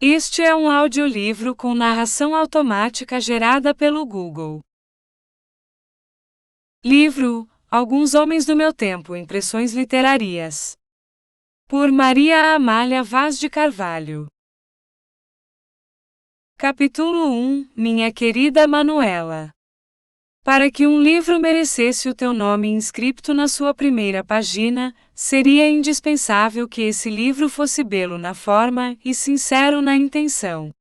Este é um audiolivro com narração automática gerada pelo Google. Livro: Alguns Homens do Meu Tempo, Impressões Literárias. Por Maria Amália Vaz de Carvalho. Capítulo 1: Minha querida Manuela. Para que um livro merecesse o teu nome inscrito na sua primeira página, seria indispensável que esse livro fosse belo na forma e sincero na intenção.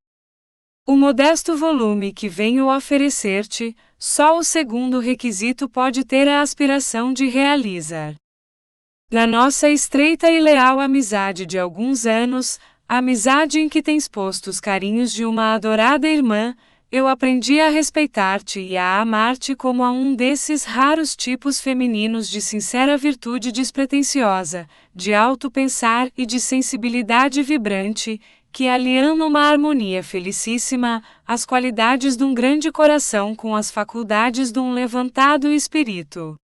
O modesto volume que venho oferecer-te, só o segundo requisito pode ter a aspiração de realizar. Da nossa estreita e leal amizade de alguns anos, a amizade em que tens posto os carinhos de uma adorada irmã, eu aprendi a respeitar-te e a amar-te como a um desses raros tipos femininos de sincera virtude despretensiosa, de alto pensar e de sensibilidade vibrante, que aliam numa harmonia felicíssima as qualidades de um grande coração com as faculdades de um levantado espírito.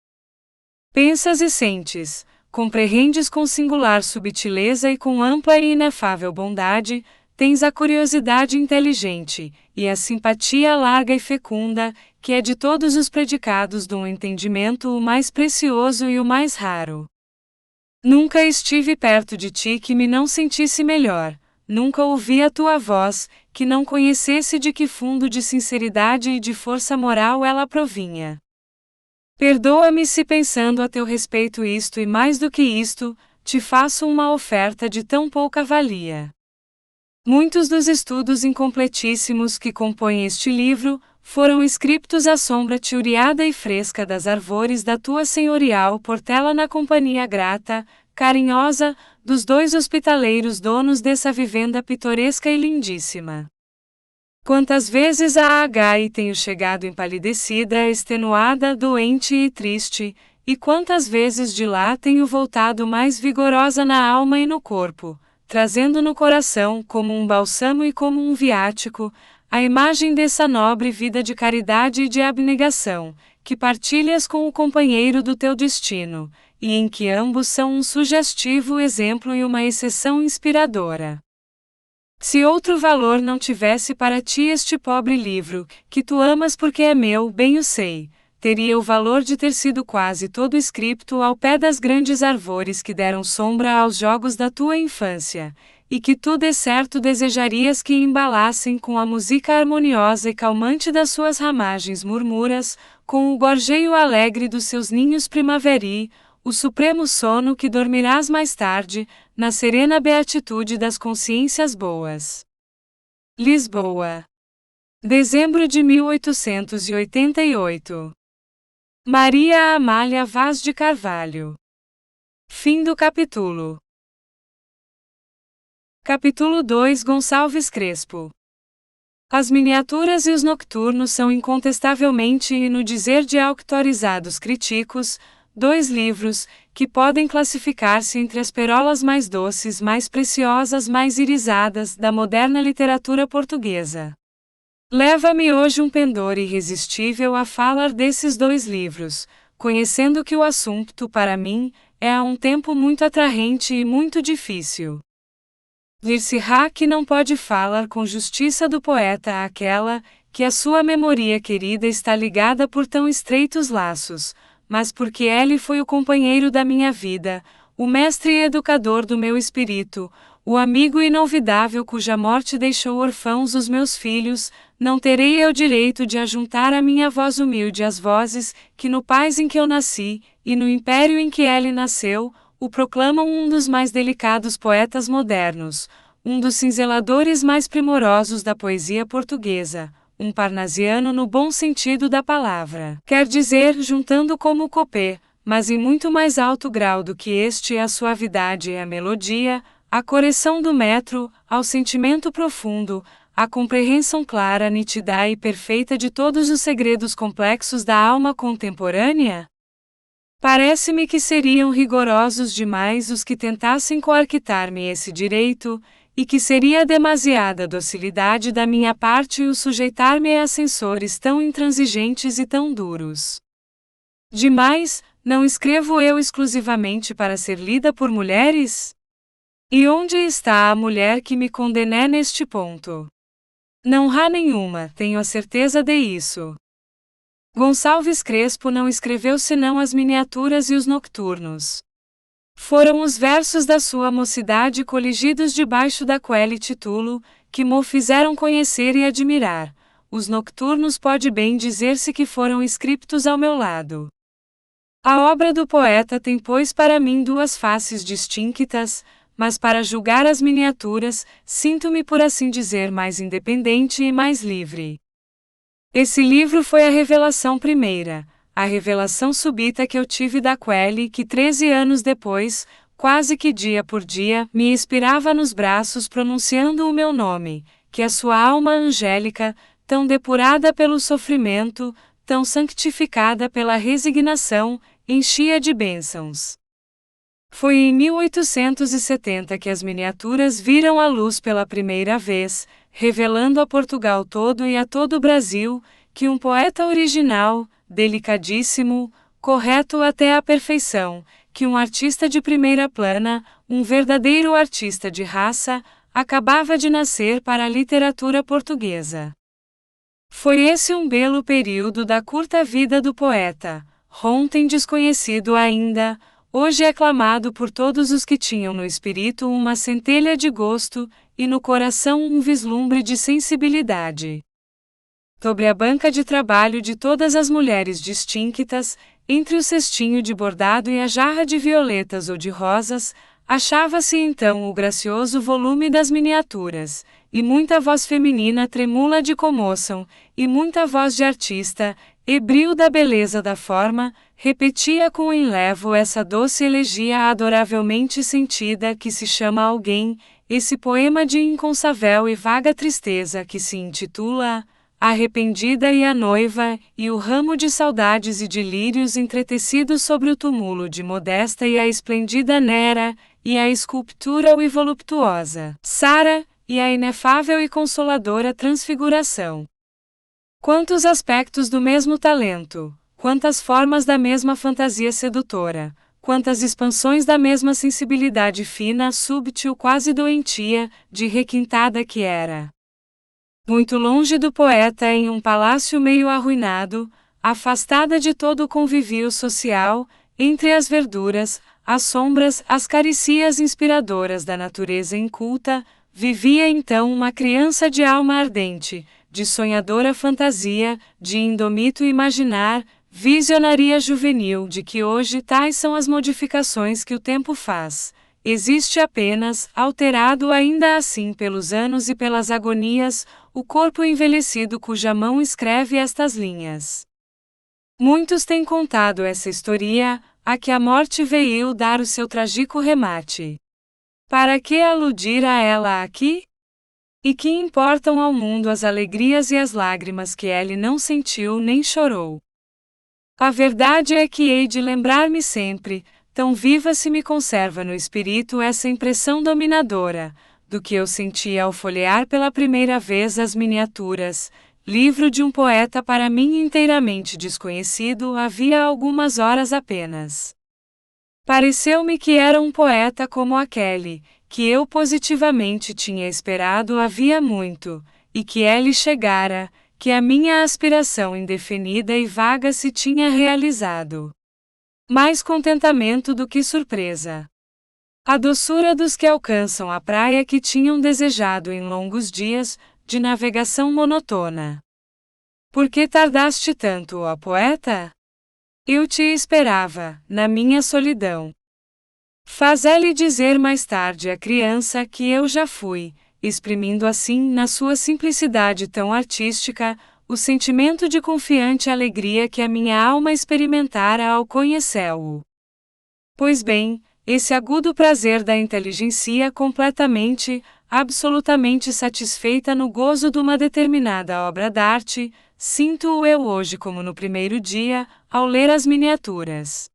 Pensas e sentes, compreendes com singular subtileza e com ampla e inefável bondade, tens a curiosidade inteligente, e a simpatia larga e fecunda, que é de todos os predicados do entendimento o mais precioso e o mais raro. Nunca estive perto de ti que me não sentisse melhor, nunca ouvi a tua voz, que não conhecesse de que fundo de sinceridade e de força moral ela provinha. Perdoa-me se pensando a teu respeito isto e mais do que isto, te faço uma oferta de tão pouca valia. Muitos dos estudos incompletíssimos que compõem este livro, foram escritos à sombra tiuriada e fresca das arvores da tua senhorial portela na companhia grata, carinhosa, dos dois hospitaleiros donos dessa vivenda pitoresca e lindíssima. Quantas vezes a H tenho chegado empalidecida, extenuada, doente e triste, e quantas vezes de lá tenho voltado mais vigorosa na alma e no corpo, trazendo no coração, como um bálsamo e como um viático, a imagem dessa nobre vida de caridade e de abnegação, que partilhas com o companheiro do teu destino, e em que ambos são um sugestivo exemplo e uma exceção inspiradora. Se outro valor não tivesse para ti este pobre livro, que tu amas porque é meu, bem o sei, teria o valor de ter sido quase todo escrito ao pé das grandes árvores que deram sombra aos jogos da tua infância, e que tu de certo desejarias que embalassem com a música harmoniosa e calmante das suas ramagens murmuras, com o gorjeio alegre dos seus ninhos primaveril, o supremo sono que dormirás mais tarde, na serena beatitude das consciências boas. Lisboa. Dezembro de 1888. Maria Amália Vaz de Carvalho. Fim do capítulo. Capítulo 2: Gonçalves Crespo. As miniaturas e os nocturnos são incontestavelmente e no dizer de autorizados críticos, dois livros, que podem classificar-se entre as perolas mais doces, mais preciosas, mais irisadas, da moderna literatura portuguesa. Leva-me hoje um pendor irresistível a falar desses dois livros, conhecendo que o assunto, para mim, é a um tempo muito atraente e muito difícil. Dir-se-á que não pode falar com justiça do poeta àquela, que a sua memoria querida está ligada por tão estreitos laços, mas porque ele foi o companheiro da minha vida, o mestre e educador do meu espírito, o amigo inolvidável cuja morte deixou órfãos os meus filhos, não terei eu direito de ajuntar a minha voz humilde às vozes, que no país em que eu nasci, e no império em que ele nasceu, o proclamam um dos mais delicados poetas modernos, um dos cinzeladores mais primorosos da poesia portuguesa, um parnasiano no bom sentido da palavra. Quer dizer, juntando como copê, mas em muito mais alto grau do que este a suavidade e a melodia, a correção do metro, ao sentimento profundo, a compreensão clara, nítida e perfeita de todos os segredos complexos da alma contemporânea? Parece-me que seriam rigorosos demais os que tentassem coarquitar-me esse direito, e que seria demasiada docilidade da minha parte o sujeitar-me a censores tão intransigentes e tão duros. Demais, não escrevo eu exclusivamente para ser lida por mulheres? E onde está a mulher que me condené neste ponto? Não há nenhuma, tenho a certeza de isso. Gonçalves Crespo não escreveu senão as miniaturas e os nocturnos. Foram os versos da sua mocidade coligidos debaixo daquele título, que mo fizeram conhecer e admirar. Os nocturnos pode bem dizer-se que foram escritos ao meu lado. A obra do poeta tem pois para mim duas faces distintas, mas para julgar as miniaturas, sinto-me por assim dizer mais independente e mais livre. Esse livro foi a revelação primeira, a revelação súbita que eu tive daquele que 13 anos depois, quase que dia por dia, me inspirava nos braços pronunciando o meu nome, que a sua alma angélica, tão depurada pelo sofrimento, tão santificada pela resignação, enchia de bênçãos. Foi em 1870 que as miniaturas viram a luz pela primeira vez, revelando a Portugal todo e a todo o Brasil, que um poeta original, delicadíssimo, correto até a perfeição, que um artista de primeira plana, um verdadeiro artista de raça, acabava de nascer para a literatura portuguesa. Foi esse um belo período da curta vida do poeta, ontem desconhecido ainda, hoje aclamado por todos os que tinham no espírito uma centelha de gosto, e no coração um vislumbre de sensibilidade. Sobre a banca de trabalho de todas as mulheres distintas, entre o cestinho de bordado e a jarra de violetas ou de rosas, achava-se então o gracioso volume das miniaturas, e muita voz feminina tremula de comoção, e muita voz de artista, ebrio da beleza da forma, repetia com enlevo essa doce elegia adoravelmente sentida que se chama Alguém, esse poema de inconsável e vaga tristeza que se intitula A Arrependida e a Noiva, e o ramo de saudades e de lírios entretecidos sobre o túmulo de Modesta e a esplendida Nera, e a escultura e voluptuosa Sara, e a inefável e consoladora Transfiguração. Quantos aspectos do mesmo talento, quantas formas da mesma fantasia sedutora, quantas expansões da mesma sensibilidade fina, súbtil, quase doentia, de requintada que era. Muito longe do poeta em um palácio meio arruinado, afastada de todo o convívio social, entre as verduras, as sombras, as caricias inspiradoras da natureza inculta, vivia então uma criança de alma ardente, de sonhadora fantasia, de indomito imaginar, visionaria juvenil de que hoje tais são as modificações que o tempo faz. Existe apenas, alterado ainda assim pelos anos e pelas agonias, o corpo envelhecido cuja mão escreve estas linhas. Muitos têm contado essa história, a que a morte veio dar o seu trágico remate. Para que aludir a ela aqui? E que importam ao mundo as alegrias e as lágrimas que ele não sentiu nem chorou? A verdade é que hei de lembrar-me sempre, tão viva se me conserva no espírito essa impressão dominadora, do que eu senti ao folhear pela primeira vez as miniaturas, livro de um poeta para mim inteiramente desconhecido havia algumas horas apenas. Pareceu-me que era um poeta como aquele, que eu positivamente tinha esperado havia muito, e que ele chegara, que a minha aspiração indefinida e vaga se tinha realizado. Mais contentamento do que surpresa. A doçura dos que alcançam a praia que tinham desejado em longos dias, de navegação monotona. Por que tardaste tanto, ó poeta? Eu te esperava, na minha solidão. Faz-lhe dizer mais tarde a criança que eu já fui, exprimindo assim, na sua simplicidade tão artística, o sentimento de confiante alegria que a minha alma experimentara ao conhecê-lo. Pois bem, esse agudo prazer da inteligência completamente, absolutamente satisfeita no gozo de uma determinada obra d'arte, sinto-o eu hoje como no primeiro dia, ao ler as miniaturas.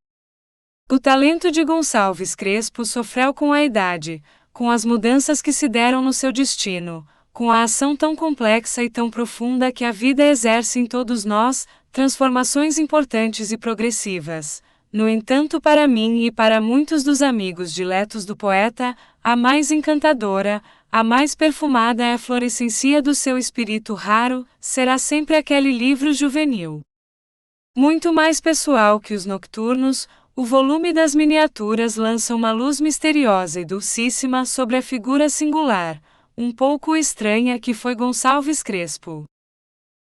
O talento de Gonçalves Crespo sofreu com a idade, com as mudanças que se deram no seu destino, com a ação tão complexa e tão profunda que a vida exerce em todos nós, transformações importantes e progressivas. No entanto, para mim e para muitos dos amigos diletos do poeta, a mais encantadora, a mais perfumada é a florescência do seu espírito raro, será sempre aquele livro juvenil. Muito mais pessoal que os nocturnos, o volume das miniaturas lança uma luz misteriosa e dulcíssima sobre a figura singular, um pouco estranha que foi Gonçalves Crespo.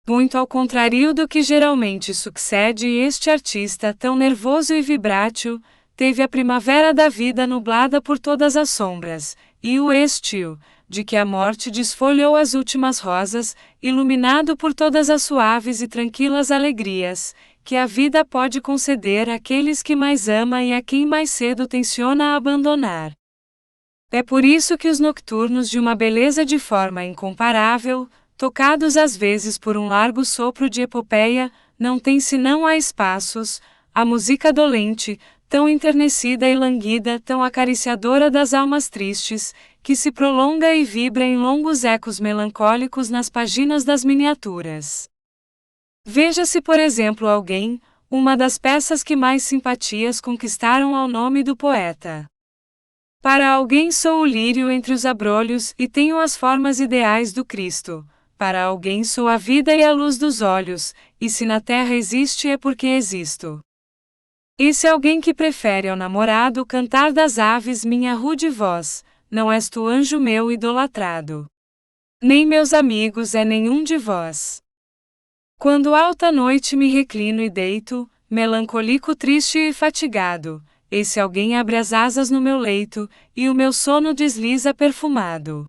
Muito ao contrário do que geralmente sucede, este artista tão nervoso e vibrátil, teve a primavera da vida nublada por todas as sombras, e o estio, de que a morte desfolhou as últimas rosas, iluminado por todas as suaves e tranquilas alegrias, que a vida pode conceder àqueles que mais ama e a quem mais cedo tenciona abandonar. É por isso que os nocturnos de uma beleza de forma incomparável, tocados às vezes por um largo sopro de epopeia, não têm senão a espaços, a música dolente, tão enternecida e languida, tão acariciadora das almas tristes, que se prolonga e vibra em longos ecos melancólicos nas páginas das miniaturas. Veja-se, por exemplo, alguém, uma das peças que mais simpatias conquistaram ao nome do poeta. Para alguém sou o lírio entre os abrolhos e tenho as formas ideais do Cristo. Para alguém sou a vida e a luz dos olhos, e se na terra existe é porque existo. Esse alguém que prefere ao namorado cantar das aves minha rude voz, não és tu anjo meu idolatrado. Nem meus amigos é nenhum de vós. Quando alta noite me reclino e deito, melancólico, triste e fatigado, esse alguém abre as asas no meu leito, e o meu sono desliza perfumado.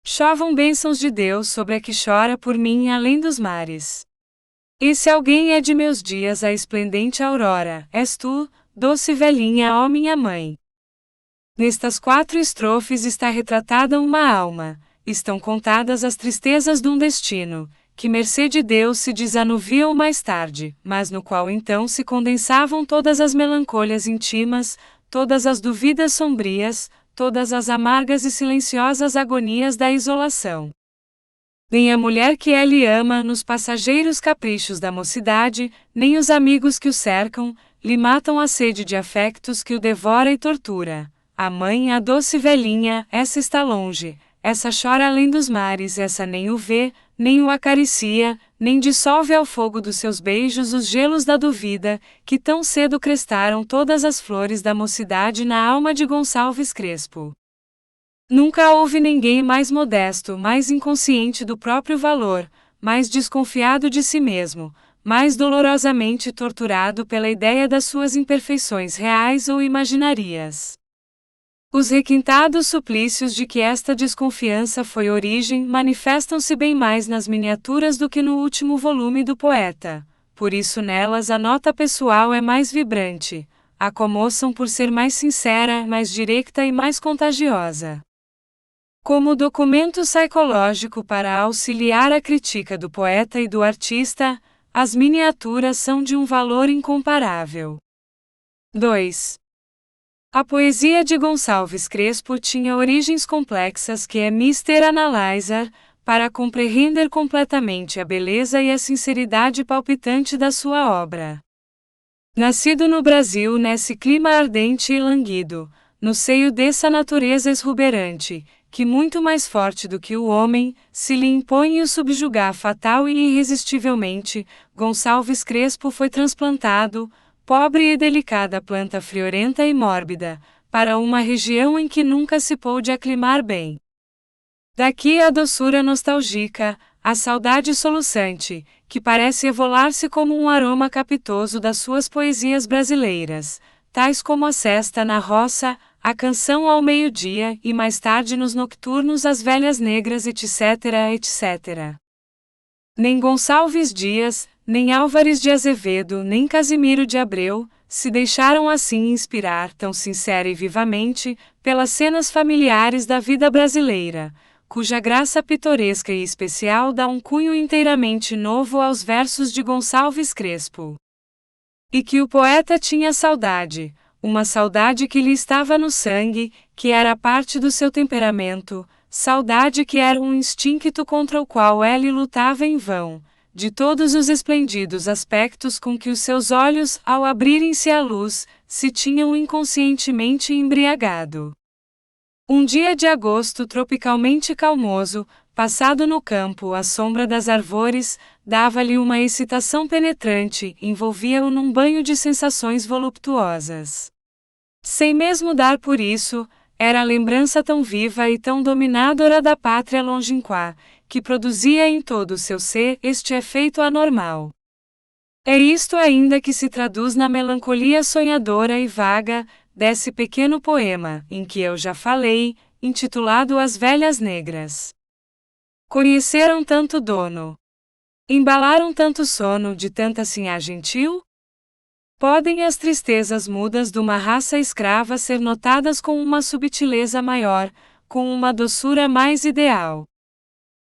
Chovam bênçãos de Deus sobre a que chora por mim além dos mares. Esse alguém é de meus dias a esplendente aurora, és tu, doce velhinha, ó minha mãe. Nestas 4 estrofes está retratada uma alma, estão contadas as tristezas de um destino, que mercê de Deus se desanuviam mais tarde, mas no qual então se condensavam todas as melancólias íntimas, todas as dúvidas sombrias, todas as amargas e silenciosas agonias da isolação. Nem a mulher que ele ama nos passageiros caprichos da mocidade, nem os amigos que o cercam, lhe matam a sede de afectos que o devora e tortura. A mãe, a doce velhinha, essa está longe, essa chora além dos mares, essa nem o vê, nem o acaricia, nem dissolve ao fogo dos seus beijos os gelos da dúvida, que tão cedo crestaram todas as flores da mocidade na alma de Gonçalves Crespo. Nunca houve ninguém mais modesto, mais inconsciente do próprio valor, mais desconfiado de si mesmo, mais dolorosamente torturado pela ideia das suas imperfeições reais ou imaginarias. Os requintados suplícios de que esta desconfiança foi origem manifestam-se bem mais nas miniaturas do que no último volume do poeta, por isso nelas a nota pessoal é mais vibrante, a comoção por ser mais sincera, mais direta e mais contagiosa. Como documento psicológico para auxiliar a crítica do poeta e do artista, as miniaturas são de um valor incomparável. 2. A poesia de Gonçalves Crespo tinha origens complexas que é mister analisar, para compreender completamente a beleza e a sinceridade palpitante da sua obra. Nascido no Brasil nesse clima ardente e languido, no seio dessa natureza exuberante, que muito mais forte do que o homem, se lhe impõe o subjugar fatal e irresistivelmente, Gonçalves Crespo foi transplantado, pobre e delicada planta friorenta e mórbida, para uma região em que nunca se pôde aclimar bem. Daqui a doçura nostálgica, a saudade soluçante, que parece evolar-se como um aroma capitoso das suas poesias brasileiras, tais como a Sesta na Roça, a Canção ao Meio-Dia e mais tarde nos Nocturnos as Velhas Negras, etc., etc. Nem Gonçalves Dias, nem Álvares de Azevedo, nem Casimiro de Abreu, se deixaram assim inspirar tão sincera e vivamente, pelas cenas familiares da vida brasileira, cuja graça pitoresca e especial dá um cunho inteiramente novo aos versos de Gonçalves Crespo. E que o poeta tinha saudade, uma saudade que lhe estava no sangue, que era parte do seu temperamento, saudade que era um instinto contra o qual ele lutava em vão, de todos os esplêndidos aspectos com que os seus olhos, ao abrirem-se à luz, se tinham inconscientemente embriagado. Um dia de agosto tropicalmente calmoso, passado no campo à sombra das árvores, dava-lhe uma excitação penetrante, envolvia-o num banho de sensações voluptuosas. Sem mesmo dar por isso, era a lembrança tão viva e tão dominadora da pátria longínqua, que produzia em todo o seu ser este efeito anormal. É isto ainda que se traduz na melancolia sonhadora e vaga desse pequeno poema, em que eu já falei, intitulado As Velhas Negras. Conheceram tanto dono, embalaram tanto sono de tanta sinhá gentil? Podem as tristezas mudas de uma raça escrava ser notadas com uma subtileza maior, com uma doçura mais ideal.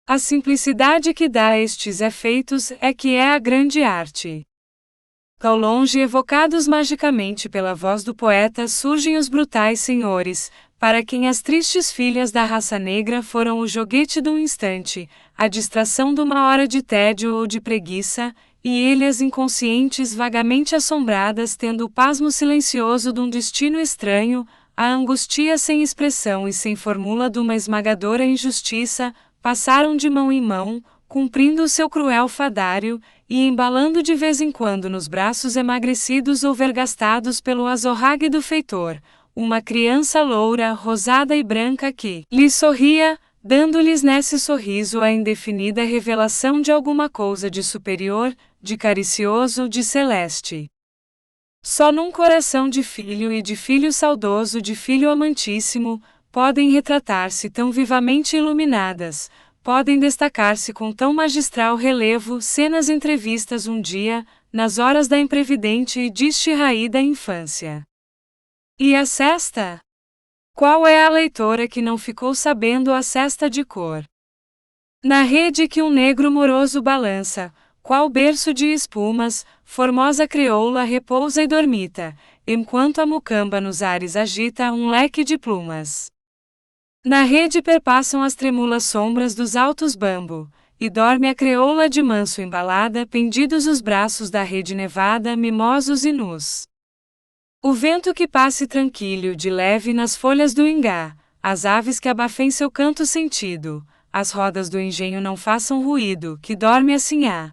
A simplicidade que dá a estes efeitos é que é a grande arte. Ao longe, evocados magicamente pela voz do poeta, surgem os brutais senhores, para quem as tristes filhas da raça negra foram o joguete de um instante, a distração de uma hora de tédio ou de preguiça, e ilhas inconscientes vagamente assombradas tendo o pasmo silencioso de um destino estranho, a angústia sem expressão e sem formula de uma esmagadora injustiça, passaram de mão em mão, cumprindo o seu cruel fadário, e embalando de vez em quando nos braços emagrecidos ou vergastados pelo azorrague do feitor, uma criança loura, rosada e branca que lhes sorria, dando-lhes nesse sorriso a indefinida revelação de alguma coisa de superior, de caricioso, de celeste. Só num coração de filho e de filho saudoso, de filho amantíssimo, podem retratar-se tão vivamente iluminadas, podem destacar-se com tão magistral relevo cenas entrevistas um dia, nas horas da imprevidente e distraída infância. E a cesta? Qual é a leitora que não ficou sabendo a cesta de cor? Na rede que um negro moroso balança, qual berço de espumas, formosa creoula repousa e dormita, enquanto a mucamba nos ares agita um leque de plumas. Na rede perpassam as tremulas sombras dos altos bambu, e dorme a creoula de manso embalada, pendidos os braços da rede nevada, mimosos e nus. O vento que passe tranquilo de leve nas folhas do ingá, as aves que abafem seu canto sentido, as rodas do engenho não façam ruído, que dorme a sinhá.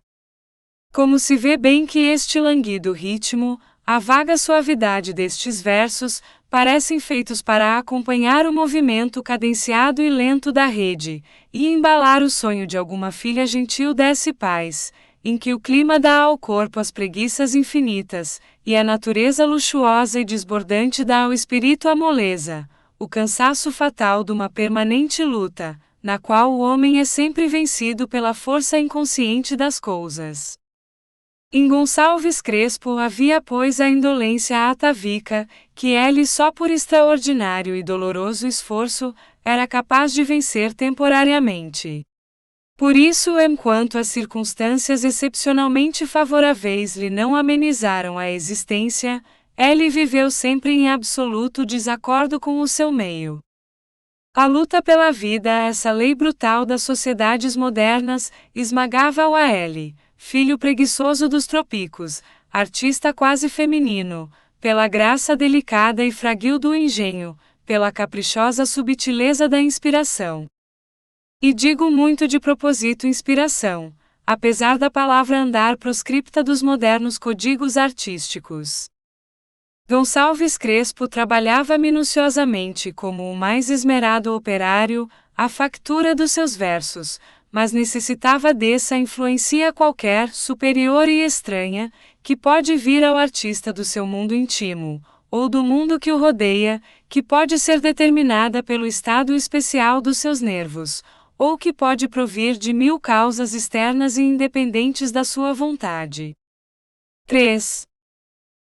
Como se vê bem que este languido ritmo, a vaga suavidade destes versos, parecem feitos para acompanhar o movimento cadenciado e lento da rede, e embalar o sonho de alguma filha gentil desse paz, em que o clima dá ao corpo as preguiças infinitas, e a natureza luxuosa e desbordante dá ao espírito a moleza, o cansaço fatal de uma permanente luta, na qual o homem é sempre vencido pela força inconsciente das coisas. Em Gonçalves Crespo havia pois a indolência atavica, que ele só por extraordinário e doloroso esforço, era capaz de vencer temporariamente. Por isso, enquanto as circunstâncias excepcionalmente favoráveis lhe não amenizaram a existência, ele viveu sempre em absoluto desacordo com o seu meio. A luta pela vida, essa lei brutal das sociedades modernas, esmagava-o a ele, filho preguiçoso dos tropicos, artista quase feminino, pela graça delicada e frágil do engenho, pela caprichosa subtileza da inspiração. E digo muito de propósito inspiração, apesar da palavra andar proscripta dos modernos códigos artísticos. Gonçalves Crespo trabalhava minuciosamente como o mais esmerado operário, a factura dos seus versos, mas necessitava dessa influência qualquer, superior e estranha, que pode vir ao artista do seu mundo íntimo, ou do mundo que o rodeia, que pode ser determinada pelo estado especial dos seus nervos, ou que pode provir de mil causas externas e independentes da sua vontade. 3.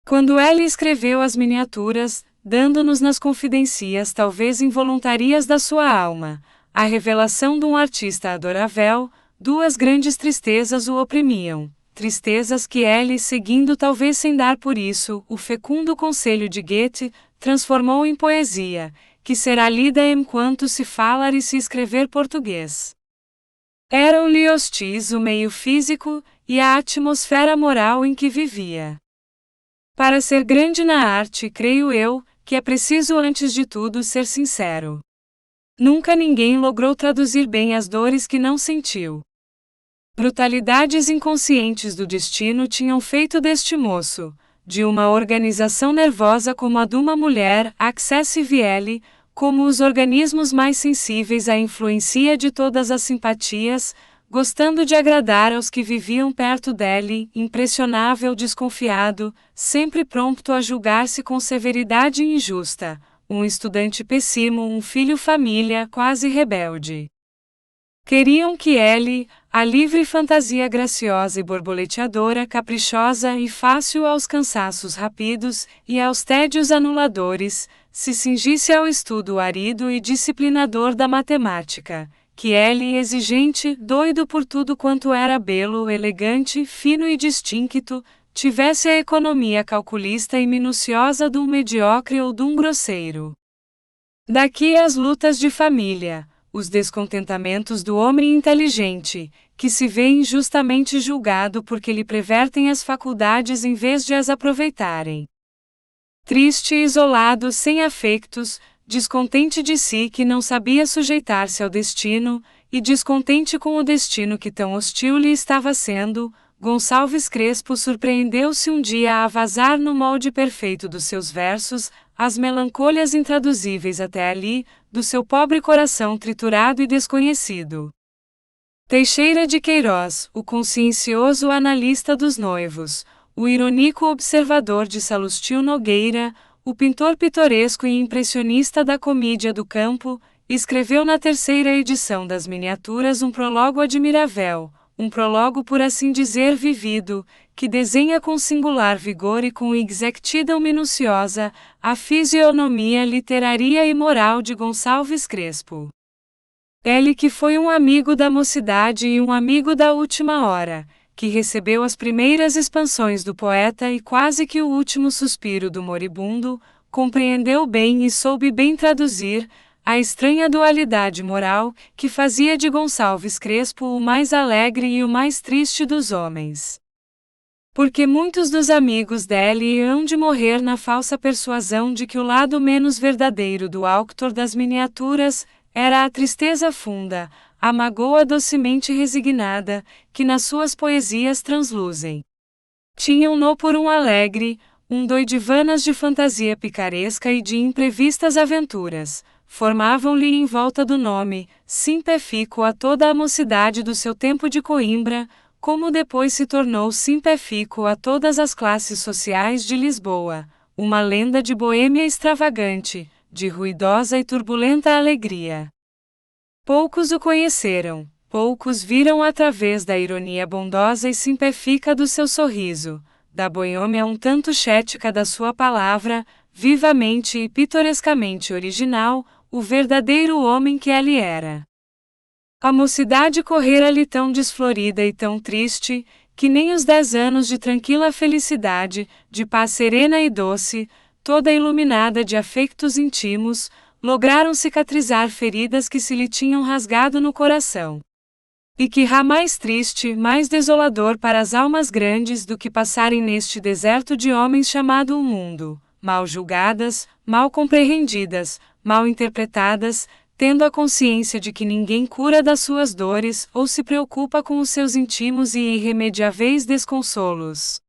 Quando ele escreveu as miniaturas, dando-nos nas confidências talvez involuntarias da sua alma, a revelação de um artista adorável, duas grandes tristezas o oprimiam, tristezas que ele, seguindo talvez sem dar por isso, o fecundo conselho de Goethe, transformou em poesia, que será lida enquanto se falar e se escrever português. Eram-lhe hostis o meio físico e a atmosfera moral em que vivia. Para ser grande na arte, creio eu, que é preciso antes de tudo ser sincero. Nunca ninguém logrou traduzir bem as dores que não sentiu. Brutalidades inconscientes do destino tinham feito deste moço, de uma organização nervosa como a de uma mulher, Accessive L, como os organismos mais sensíveis à influência de todas as simpatias, gostando de agradar aos que viviam perto dele, impressionável, desconfiado, sempre prompto a julgar-se com severidade injusta, um estudante péssimo, um filho família, quase rebelde. Queriam que ele, a livre fantasia graciosa e borboleteadora, caprichosa e fácil aos cansaços rápidos e aos tédios anuladores, se cingisse ao estudo árido e disciplinador da matemática, que ele, exigente, doido por tudo quanto era belo, elegante, fino e distinto, tivesse a economia calculista e minuciosa de um mediocre ou de um grosseiro. Daqui as lutas de família, os descontentamentos do homem inteligente, que se vê injustamente julgado porque lhe pervertem as faculdades em vez de as aproveitarem. Triste e isolado, sem afetos, descontente de si que não sabia sujeitar-se ao destino, e descontente com o destino que tão hostil lhe estava sendo, Gonçalves Crespo surpreendeu-se um dia a vazar no molde perfeito dos seus versos, as melancólias intraduzíveis até ali, do seu pobre coração triturado e desconhecido. Teixeira de Queiroz, o consciencioso analista dos noivos, o irônico observador de Salustio Nogueira, o pintor pitoresco e impressionista da comédia do campo, escreveu na terceira edição das miniaturas um prólogo admirável, um prólogo por assim dizer vivido, que desenha com singular vigor e com exactidão minuciosa a fisionomia literária e moral de Gonçalves Crespo. Ele que foi um amigo da mocidade e um amigo da última hora, que recebeu as primeiras expansões do poeta e quase que o último suspiro do moribundo, compreendeu bem e soube bem traduzir a estranha dualidade moral que fazia de Gonçalves Crespo o mais alegre e o mais triste dos homens. Porque muitos dos amigos dele hão de morrer na falsa persuasão de que o lado menos verdadeiro do autor das miniaturas era a tristeza funda, a magoa docemente resignada, que nas suas poesias transluzem. Tinham-no por um alegre, um doidivanas de fantasia picaresca e de imprevistas aventuras. Formavam-lhe em volta do nome, simpéfico a toda a mocidade do seu tempo de Coimbra, como depois se tornou simpéfico a todas as classes sociais de Lisboa, uma lenda de boêmia extravagante, de ruidosa e turbulenta alegria. Poucos o conheceram, poucos viram através da ironia bondosa e simpéfica do seu sorriso, da boêmia um tanto cética da sua palavra, vivamente e pitorescamente original, o verdadeiro homem que ele era. A mocidade correra-lhe tão desflorida e tão triste, que nem os 10 anos de tranquila felicidade, de paz serena e doce, toda iluminada de afectos íntimos, lograram cicatrizar feridas que se lhe tinham rasgado no coração. E que há mais triste, mais desolador para as almas grandes do que passarem neste deserto de homens chamado o mundo, mal julgadas, mal compreendidas, mal interpretadas, tendo a consciência de que ninguém cura das suas dores ou se preocupa com os seus íntimos e irremediáveis desconsolos.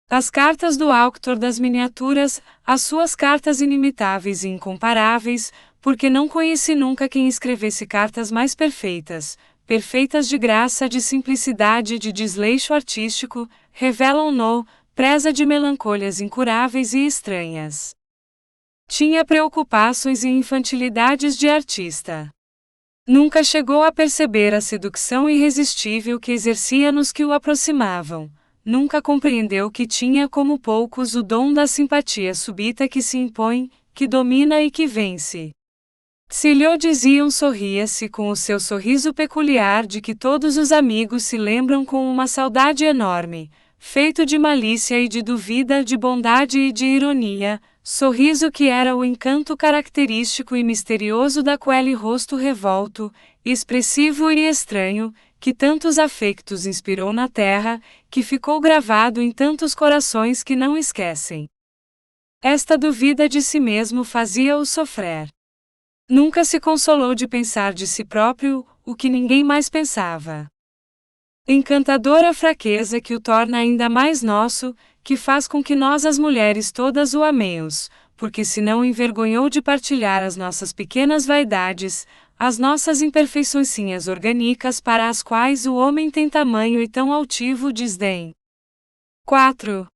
As cartas do autor das miniaturas, as suas cartas inimitáveis e incomparáveis, porque não conheci nunca quem escrevesse cartas mais perfeitas, perfeitas de graça, de simplicidade, de desleixo artístico, revelam-no, presa de melancólias incuráveis e estranhas. Tinha preocupações e infantilidades de artista. Nunca chegou a perceber a sedução irresistível que exercia nos que o aproximavam. Nunca compreendeu que tinha como poucos o dom da simpatia súbita que se impõe, que domina e que vence. Se lhe o diziam, sorria-se com o seu sorriso peculiar de que todos os amigos se lembram com uma saudade enorme, feito de malícia e de dúvida, de bondade e de ironia, sorriso que era o encanto característico e misterioso daquele rosto revolto, expressivo e estranho, que tantos afectos inspirou na terra, que ficou gravado em tantos corações que não esquecem. Esta dúvida de si mesmo fazia-o sofrer. Nunca se consolou de pensar de si próprio o que ninguém mais pensava. Encantadora fraqueza que o torna ainda mais nosso, que faz com que nós as mulheres todas o amemos, porque se não envergonhou de partilhar as nossas pequenas vaidades, as nossas imperfeiçõezinhas orgânicas para as quais o homem tem tamanho e tão altivo desdém. 4.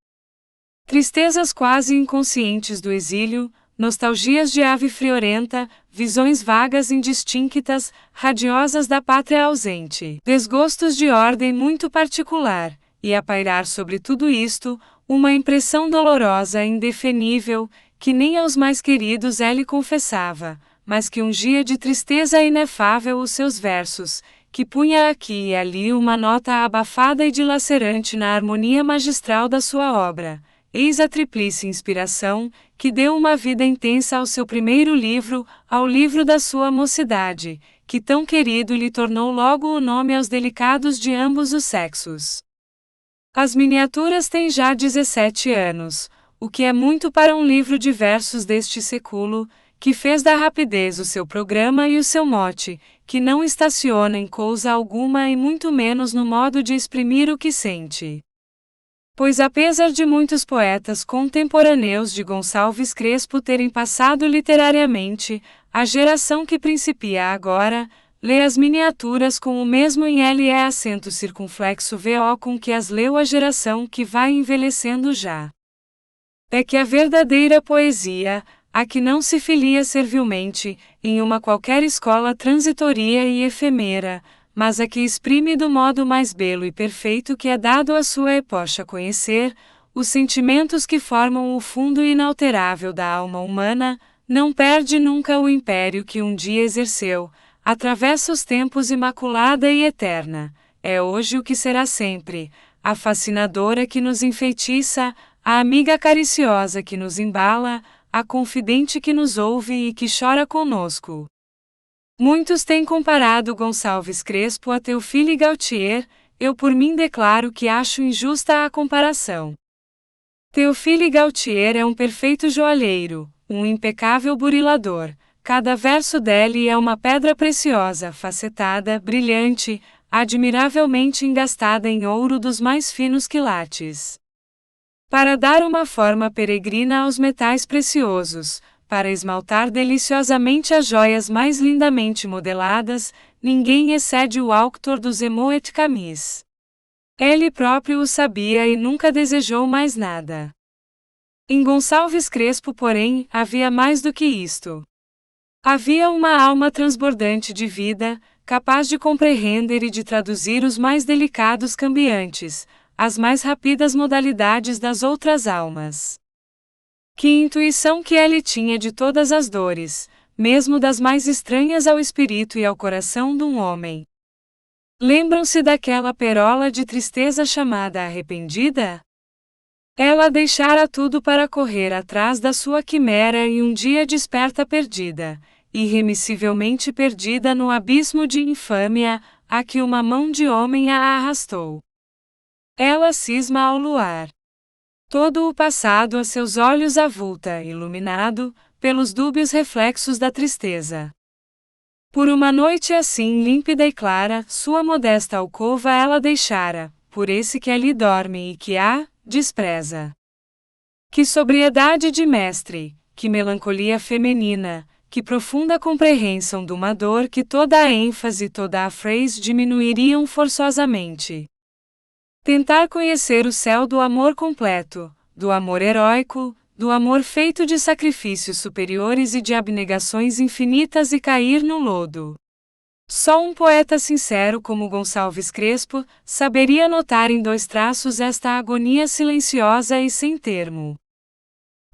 Tristezas quase inconscientes do exílio, nostalgias de ave friorenta, visões vagas indistinctas, radiosas da pátria ausente, desgostos de ordem muito particular, e a pairar sobre tudo isto, uma impressão dolorosa e indefinível, que nem aos mais queridos ele confessava, mas que ungia de tristeza inefável os seus versos, que punha aqui e ali uma nota abafada e dilacerante na harmonia magistral da sua obra. Eis a tríplice inspiração, que deu uma vida intensa ao seu primeiro livro, ao livro da sua mocidade, que tão querido lhe tornou logo o nome aos delicados de ambos os sexos. As miniaturas têm já 17 anos, o que é muito para um livro de versos deste século, que fez da rapidez o seu programa e o seu mote, que não estaciona em coisa alguma e muito menos no modo de exprimir o que sente. Pois apesar de muitos poetas contemporâneos de Gonçalves Crespo terem passado literariamente, a geração que principia agora, lê as miniaturas com o mesmo LE acento circunflexo VO com que as leu a geração que vai envelhecendo já. É que a verdadeira poesia, a que não se filia servilmente, em uma qualquer escola transitoria e efêmera, mas a que exprime do modo mais belo e perfeito que é dado à sua epocha conhecer, os sentimentos que formam o fundo inalterável da alma humana, não perde nunca o império que um dia exerceu, atravessa os tempos imaculada e eterna, é hoje o que será sempre, a fascinadora que nos enfeitiça, a amiga cariciosa que nos embala, a confidente que nos ouve e que chora conosco. Muitos têm comparado Gonçalves Crespo a Théophile Gautier, eu por mim declaro que acho injusta a comparação. Théophile Gautier é um perfeito joalheiro, um impecável burilador, cada verso dele é uma pedra preciosa, facetada, brilhante, admiravelmente engastada em ouro dos mais finos quilates. Para dar uma forma peregrina aos metais preciosos, para esmaltar deliciosamente as joias mais lindamente modeladas, ninguém excede o autor dos Emoet Camis. Ele próprio o sabia e nunca desejou mais nada. Em Gonçalves Crespo, porém, havia mais do que isto. Havia uma alma transbordante de vida, capaz de compreender e de traduzir os mais delicados cambiantes, as mais rápidas modalidades das outras almas. Que intuição que ele tinha de todas as dores, mesmo das mais estranhas ao espírito e ao coração de um homem. Lembram-se daquela perola de tristeza chamada arrependida? Ela deixara tudo para correr atrás da sua quimera e um dia desperta perdida, irremissivelmente perdida no abismo de infâmia, a que uma mão de homem a arrastou. Ela cisma ao luar. Todo o passado a seus olhos avulta, iluminado, pelos dúbios reflexos da tristeza. Por uma noite assim límpida e clara, sua modesta alcova ela deixara, por esse que ali dorme e que a despreza. Que sobriedade de mestre, que melancolia feminina, que profunda compreensão de uma dor que toda a ênfase e toda a phrase diminuiriam forçosamente. Tentar conhecer o céu do amor completo, do amor heróico, do amor feito de sacrifícios superiores e de abnegações infinitas e cair no lodo. Só um poeta sincero como Gonçalves Crespo saberia notar em 2 traços esta agonia silenciosa e sem termo.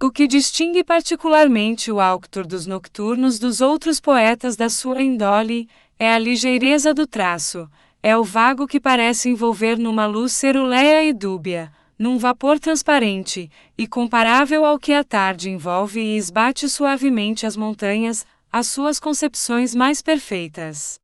O que distingue particularmente o autor dos Nocturnos dos outros poetas da sua índole é a ligeireza do traço. É o vago que parece envolver numa luz ceruleia e dúbia, num vapor transparente, e comparável ao que a tarde envolve e esbate suavemente as montanhas, as suas concepções mais perfeitas.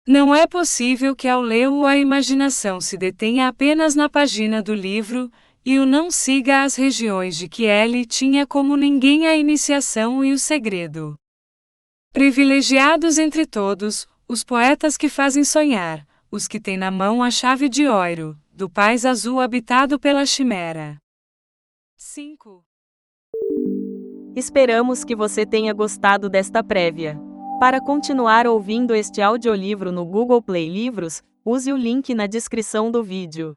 Não é possível que ao lê-lo a imaginação se detenha apenas na página do livro, e o não siga às regiões de que ele tinha como ninguém a iniciação e o segredo. Privilegiados entre todos, os poetas que fazem sonhar, os que têm na mão a chave de ouro, do país azul habitado pela chimera. 5. Esperamos que você tenha gostado desta prévia. Para continuar ouvindo este audiolivro no Google Play Livros, use o link na descrição do vídeo.